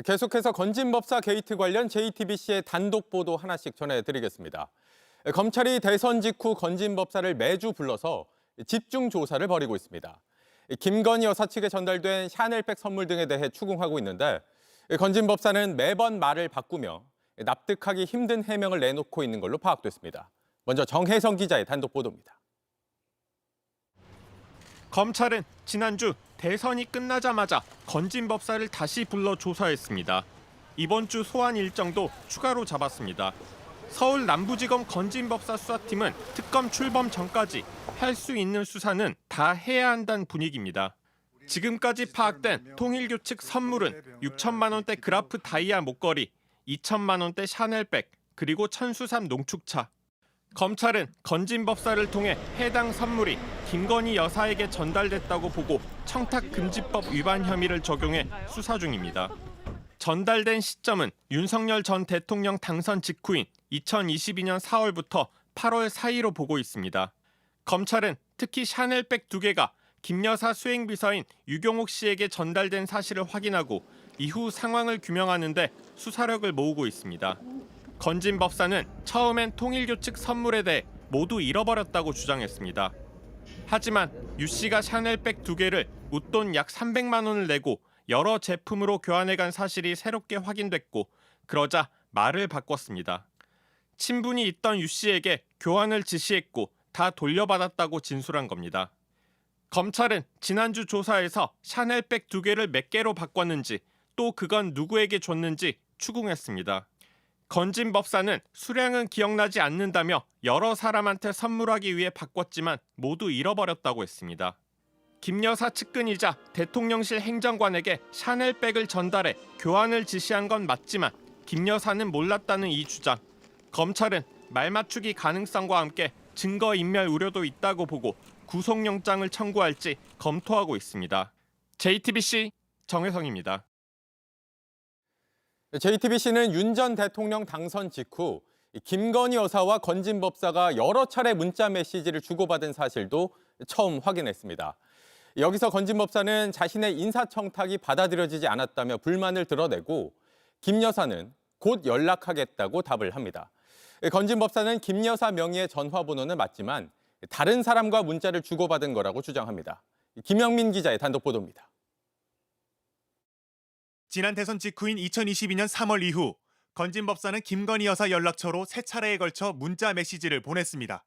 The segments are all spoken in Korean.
계속해서 건진법사 게이트 관련 JTBC의 단독 보도 하나씩 전해드리겠습니다. 검찰이 대선 직후 건진법사를 매주 불러서 집중 조사를 벌이고 있습니다. 김건희 여사 측에 전달된 샤넬백 선물 등에 대해 추궁하고 있는데 건진법사는 매번 말을 바꾸며 납득하기 힘든 해명을 내놓고 있는 걸로 파악됐습니다. 먼저 정혜성 기자의 단독 보도입니다. 검찰은 지난주 대선이 끝나자마자 건진법사를 다시 불러 조사했습니다. 이번 주 소환 일정도 추가로 잡았습니다. 서울 남부지검 건진법사 수사팀은 특검 출범 전까지 할 수 있는 수사는 다 해야 한다는 분위기입니다. 지금까지 파악된 통일교 측 선물은 6천만 원대 그라프 다이아 목걸이, 2천만 원대 샤넬백, 그리고 천수삼 농축차. 검찰은 건진법사를 통해 해당 선물이 김건희 여사에게 전달됐다고 보고 청탁금지법 위반 혐의를 적용해 수사 중입니다. 전달된 시점은 윤석열 전 대통령 당선 직후인 2022년 4월부터 8월 사이로 보고 있습니다. 검찰은 특히 샤넬백 2개가 김 여사 수행비서인 유경옥 씨에게 전달된 사실을 확인하고 이후 상황을 규명하는 데 수사력을 모으고 있습니다. 건진법사는 처음엔 통일교 측 선물에 대해 모두 잃어버렸다고 주장했습니다. 하지만 유 씨가 샤넬백 2개를 웃돈 약 300만 원을 내고 여러 제품으로 교환해간 사실이 새롭게 확인됐고 그러자 말을 바꿨습니다. 친분이 있던 유 씨에게 교환을 지시했고 다 돌려받았다고 진술한 겁니다. 검찰은 지난주 조사에서 샤넬백 2개를 몇 개로 바꿨는지 또 그건 누구에게 줬는지 추궁했습니다. 건진법사는 수량은 기억나지 않는다며 여러 사람한테 선물하기 위해 바꿨지만 모두 잃어버렸다고 했습니다. 김 여사 측근이자 대통령실 행정관에게 샤넬백을 전달해 교환을 지시한 건 맞지만 김 여사는 몰랐다는 이 주장. 검찰은 말맞추기 가능성과 함께 증거인멸 우려도 있다고 보고 구속영장을 청구할지 검토하고 있습니다. JTBC 정혜성입니다. JTBC는 윤 전 대통령 당선 직후 김건희 여사와 건진법사가 여러 차례 문자 메시지를 주고받은 사실도 처음 확인했습니다. 여기서 건진법사는 자신의 인사청탁이 받아들여지지 않았다며 불만을 드러내고 김 여사는 곧 연락하겠다고 답을 합니다. 건진법사는 김 여사 명의의 전화번호는 맞지만 다른 사람과 문자를 주고받은 거라고 주장합니다. 김영민 기자의 단독 보도입니다. 지난 대선 직후인 2022년 3월 이후 건진법사는 김건희 여사 연락처로 세 차례에 걸쳐 문자 메시지를 보냈습니다.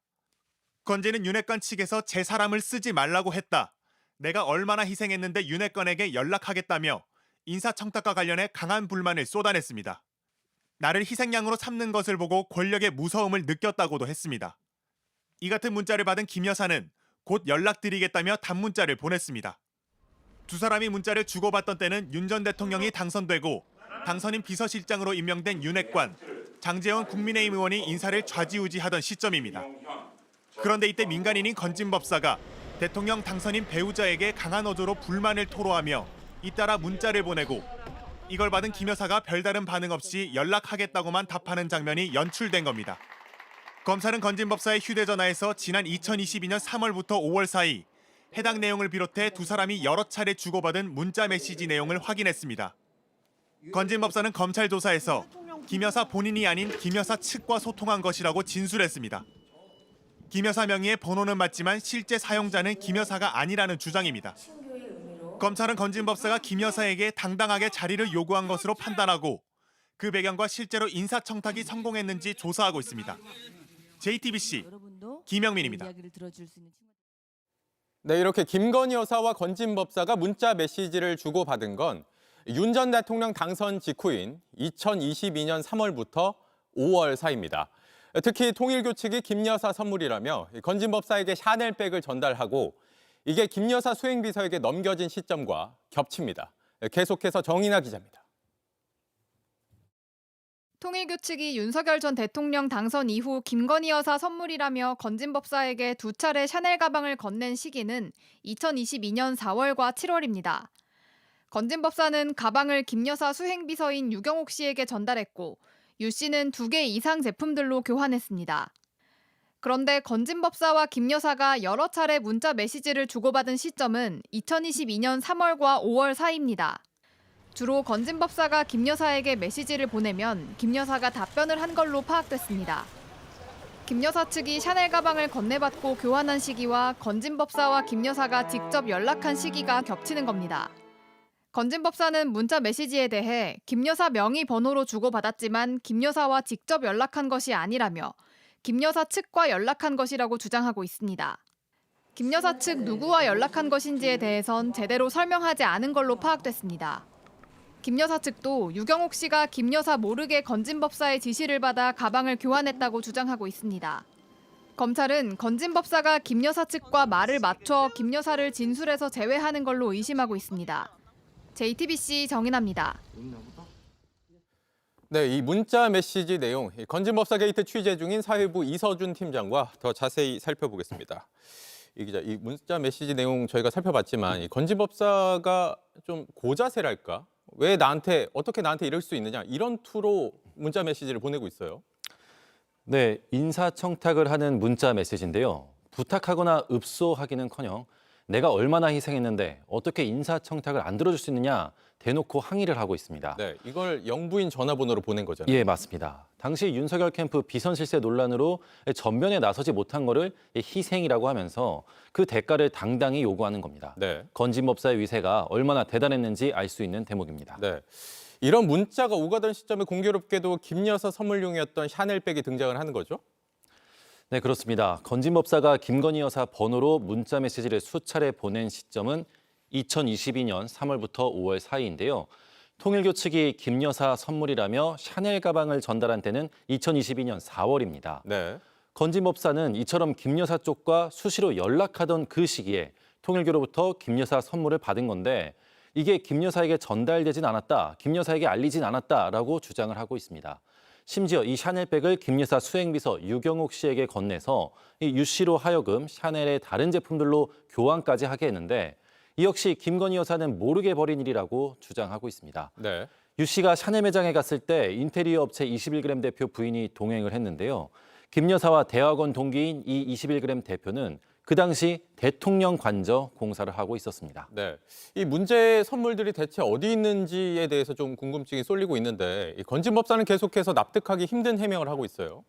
건진은 윤핵관 측에서 제 사람을 쓰지 말라고 했다. 내가 얼마나 희생했는데 윤핵관에게 연락하겠다며 인사청탁과 관련해 강한 불만을 쏟아냈습니다. 나를 희생양으로 삼는 것을 보고 권력의 무서움을 느꼈다고도 했습니다. 이 같은 문자를 받은 김 여사는 곧 연락드리겠다며 단문자를 보냈습니다. 두 사람이 문자를 주고받던 때는 윤 전 대통령이 당선되고 당선인 비서실장으로 임명된 윤핵관, 장제원 국민의힘 의원이 인사를 좌지우지하던 시점입니다. 그런데 이때 민간인인 건진법사가 대통령 당선인 배우자에게 강한 어조로 불만을 토로하며 잇따라 문자를 보내고 이걸 받은 김 여사가 별다른 반응 없이 연락하겠다고만 답하는 장면이 연출된 겁니다. 검찰은 건진법사의 휴대전화에서 지난 2022년 3월부터 5월 사이 해당 내용을 비롯해 두 사람이 여러 차례 주고받은 문자 메시지 내용을 확인했습니다. 건진법사는 검찰 조사에서 김 여사 본인이 아닌 김 여사 측과 소통한 것이라고 진술했습니다. 김 여사 명의의 번호는 맞지만 실제 사용자는 김 여사가 아니라는 주장입니다. 검찰은 건진법사가 김 여사에게 당당하게 자리를 요구한 것으로 판단하고 그 배경과 실제로 인사청탁이 성공했는지 조사하고 있습니다. JTBC 김영민입니다. 네, 이렇게 김건희 여사와 건진법사가 문자 메시지를 주고받은 건 윤 전 대통령 당선 직후인 2022년 3월부터 5월 사이입니다. 특히 통일교 측이 김 여사 선물이라며 건진법사에게 샤넬백을 전달하고 이게 김 여사 수행비서에게 넘겨진 시점과 겹칩니다. 계속해서 정인아 기자입니다. 통일교 측이 윤석열 전 대통령 당선 이후 김건희 여사 선물이라며 건진법사에게 두 차례 샤넬 가방을 건넨 시기는 2022년 4월과 7월입니다. 건진법사는 가방을 김 여사 수행비서인 유경옥 씨에게 전달했고 유 씨는 2개 이상 제품들로 교환했습니다. 그런데 건진법사와 김 여사가 여러 차례 문자 메시지를 주고받은 시점은 2022년 3월과 5월 사이입니다. 주로 건진 법사가 김 여사에게 메시지를 보내면 김 여사가 답변을 한 걸로 파악됐습니다. 김 여사 측이 샤넬 가방을 건네받고 교환한 시기와 건진 법사와 김 여사가 직접 연락한 시기가 겹치는 겁니다. 건진 법사는 문자 메시지에 대해 김 여사 명의 번호로 주고받았지만 김 여사와 직접 연락한 것이 아니라며 김 여사 측과 연락한 것이라고 주장하고 있습니다. 김 여사 측 누구와 연락한 것인지에 대해선 제대로 설명하지 않은 걸로 파악됐습니다. 김 여사 측도 유경옥 씨가 김 여사 모르게 건진 법사의 지시를 받아 가방을 교환했다고 주장하고 있습니다. 검찰은 건진 법사가 김 여사 측과 말을 맞춰 김 여사를 진술에서 제외하는 걸로 의심하고 있습니다. JTBC 정인아입니다. 네, 이 문자 메시지 내용, 건진 법사 게이트 취재 중인 사회부 이서준 팀장과 더 자세히 살펴보겠습니다. 이 기자, 이 문자 메시지 내용 저희가 살펴봤지만 이 건진 법사가 좀 고자세랄까? 왜 어떻게 나한테 이럴 수 있느냐, 이런 투로 문자 메시지를 보내고 있어요. 네, 인사청탁을 하는 문자 메시지인데요. 부탁하거나 읍소하기는커녕 내가 얼마나 희생했는데 어떻게 인사청탁을 안 들어줄 수 있느냐 대놓고 항의를 하고 있습니다. 네, 이걸 영부인 전화번호로 보낸 거잖아요. 예, 맞습니다. 당시 윤석열 캠프 비선 실세 논란으로 전면에 나서지 못한 거를 희생이라고 하면서 그 대가를 당당히 요구하는 겁니다. 네. 건진 법사의 위세가 얼마나 대단했는지 알 수 있는 대목입니다. 네. 이런 문자가 오가던 시점에 공교롭게도 김 여사 선물용이었던 샤넬백이 등장을 하는 거죠? 네, 그렇습니다. 건진 법사가 김건희 여사 번호로 문자 메시지를 수차례 보낸 시점은 2022년 3월부터 5월 사이인데요. 통일교 측이 김 여사 선물이라며 샤넬 가방을 전달한 때는 2022년 4월입니다. 네. 건진 법사는 이처럼 김 여사 쪽과 수시로 연락하던 그 시기에 통일교로부터 김 여사 선물을 받은 건데 이게 김 여사에게 전달되진 않았다, 김 여사에게 알리진 않았다라고 주장을 하고 있습니다. 심지어 이 샤넬백을 김 여사 수행비서 유경옥 씨에게 건네서 이 유 씨로 하여금 샤넬의 다른 제품들로 교환까지 하게 했는데 이 역시 김건희 여사는 모르게 벌인 일이라고 주장하고 있습니다. 네. 유 씨가 샤넬 매장에 갔을 때 인테리어 업체 21g 대표 부인이 동행을 했는데요. 김 여사와 대학원 동기인 이 21g 대표는 그 당시 대통령 관저 공사를 하고 있었습니다. 네. 이 문제의 선물들이 대체 어디 있는지에 대해서 좀 궁금증이 쏠리고 있는데 이 건진 법사는 계속해서 납득하기 힘든 해명을 하고 있어요.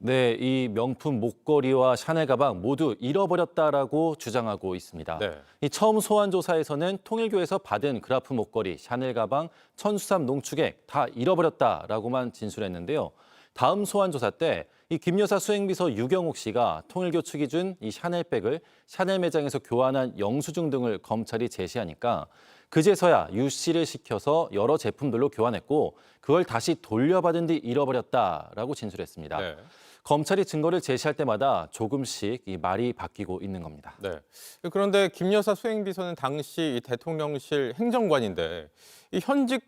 네, 이 명품 목걸이와 샤넬 가방 모두 잃어버렸다라고 주장하고 있습니다. 네. 이 처음 소환 조사에서는 통일교에서 받은 그라프 목걸이, 샤넬 가방, 천수삼 농축액 다 잃어버렸다라고만 진술했는데요. 다음 소환 조사 때 이 김 여사 수행비서 유경옥 씨가 통일교 측이 준 이 샤넬백을 샤넬 매장에서 교환한 영수증 등을 검찰이 제시하니까 그제서야 유 씨를 시켜서 여러 제품들로 교환했고 그걸 다시 돌려받은 뒤 잃어버렸다라고 진술했습니다. 네. 검찰이 증거를 제시할 때마다 조금씩 이 말이 바뀌고 있는 겁니다. 네. 그런데 김 여사 수행비서는 당시 이 대통령실 행정관인데 이 현직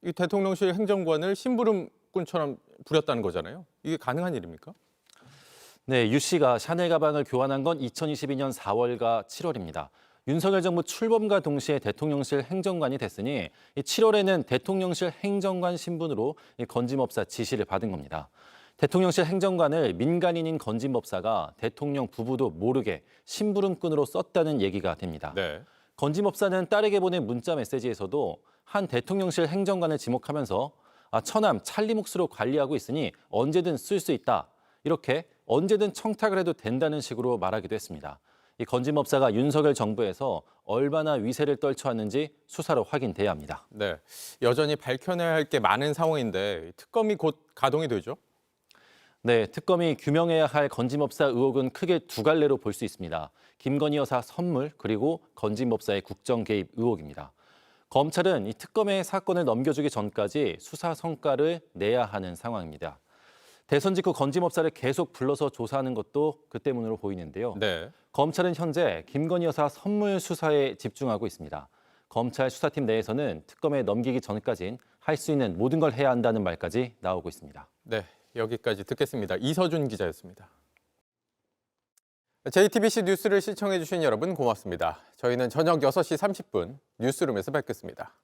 이 대통령실 행정관을 심부름꾼처럼 부렸다는 거잖아요. 이게 가능한 일입니까? 네, 유 씨가 샤넬 가방을 교환한 건 2022년 4월과 7월입니다. 윤석열 정부 출범과 동시에 대통령실 행정관이 됐으니 7월에는 대통령실 행정관 신분으로 건진법사 지시를 받은 겁니다. 대통령실 행정관을 민간인인 건진법사가 대통령 부부도 모르게 심부름꾼으로 썼다는 얘기가 됩니다. 네. 건진법사는 딸에게 보낸 문자 메시지에서도 한 대통령실 행정관을 지목하면서 처남 찰리 몫으로 관리하고 있으니 언제든 쓸 수 있다. 이렇게 언제든 청탁을 해도 된다는 식으로 말하기도 했습니다. 이 건진법사가 윤석열 정부에서 얼마나 위세를 떨쳐왔는지 수사로 확인돼야 합니다. 네. 여전히 밝혀내야 할 게 많은 상황인데 특검이 곧 가동이 되죠? 네, 특검이 규명해야 할 건진법사 의혹은 크게 두 갈래로 볼 수 있습니다. 김건희 여사 선물 그리고 건진법사의 국정 개입 의혹입니다. 검찰은 이 특검에 사건을 넘겨주기 전까지 수사 성과를 내야 하는 상황입니다. 대선 직후 건진법사를 계속 불러서 조사하는 것도 그 때문으로 보이는데요. 네. 검찰은 현재 김건희 여사 선물 수사에 집중하고 있습니다. 검찰 수사팀 내에서는 특검에 넘기기 전까진 할 수 있는 모든 걸 해야 한다는 말까지 나오고 있습니다. 네. 여기까지 듣겠습니다. 이서준 기자였습니다. JTBC 뉴스를 시청해 주신 여러분 고맙습니다. 저희는 저녁 6시 30분 뉴스룸에서 뵙겠습니다.